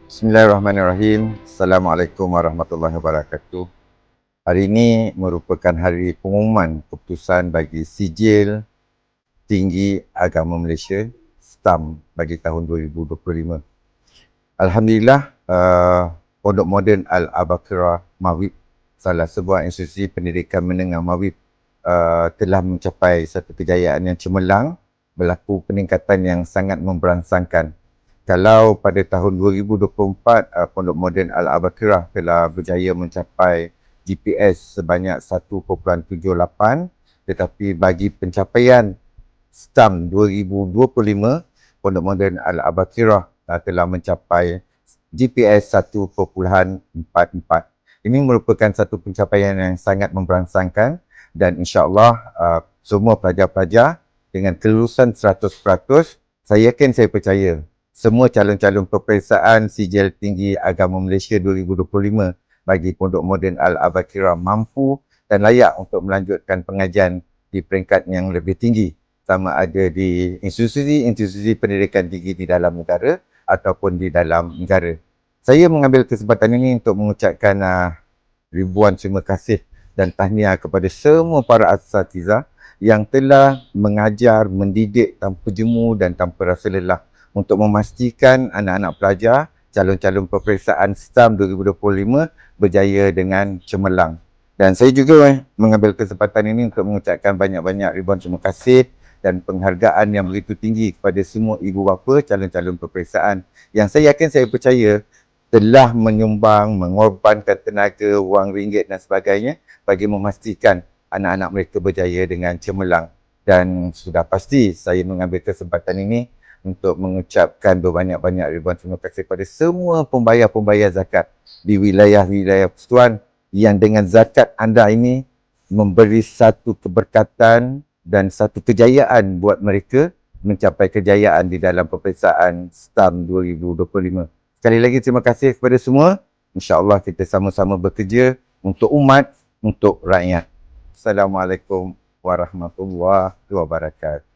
Bismillahirrahmanirrahim. Assalamualaikum warahmatullahi wabarakatuh. Hari ini merupakan hari pengumuman keputusan bagi Sijil Tinggi Agama Malaysia STAM bagi tahun 2025. Alhamdulillah, Pondok Moden Al-Abaqirah Mawib, salah sebuah institusi pendidikan menengah Mawib, telah mencapai satu kejayaan yang cemerlang, berlaku peningkatan yang sangat memberangsangkan. Kalau pada tahun 2024, Pondok Moden Al-Abaqirah telah berjaya mencapai GPS sebanyak 1.78, tetapi bagi pencapaian STAM 2025, Pondok Moden Al-Abaqirah telah mencapai GPS 1.44. Ini merupakan satu pencapaian yang sangat memberangsangkan dan insya-Allah semua pelajar-pelajar dengan kelulusan 100%, saya percaya semua calon-calon peperiksaan Sijil Tinggi Agama Malaysia 2025 bagi Pondok Moden Al-Abaqirah mampu dan layak untuk melanjutkan pengajian di peringkat yang lebih tinggi, sama ada di institusi pendidikan tinggi di dalam negara ataupun di dalam negara. Saya mengambil kesempatan ini untuk mengucapkan ribuan terima kasih dan tahniah kepada semua para asatizah yang telah mengajar, mendidik tanpa jemu dan tanpa rasa lelah untuk memastikan anak-anak pelajar calon-calon peperiksaan STAM 2025 berjaya dengan cemerlang. Dan saya juga mengambil kesempatan ini untuk mengucapkan banyak-banyak ribuan terima kasih dan penghargaan yang begitu tinggi kepada semua ibu bapa calon-calon peperiksaan yang saya percaya telah menyumbang, mengorbankan tenaga, wang ringgit dan sebagainya bagi memastikan anak-anak mereka berjaya dengan cemerlang. Dan sudah pasti saya mengambil kesempatan ini untuk mengucapkan berbanyak-banyak ribuan terima kasih kepada semua pembayar-pembayar zakat di wilayah-wilayah persekutuan yang dengan zakat anda ini memberi satu keberkatan dan satu kejayaan buat mereka mencapai kejayaan di dalam peperiksaan STAM 2025. Sekali lagi terima kasih kepada semua. InsyaAllah kita sama-sama bekerja untuk umat, untuk rakyat. Assalamualaikum warahmatullahi wabarakatuh.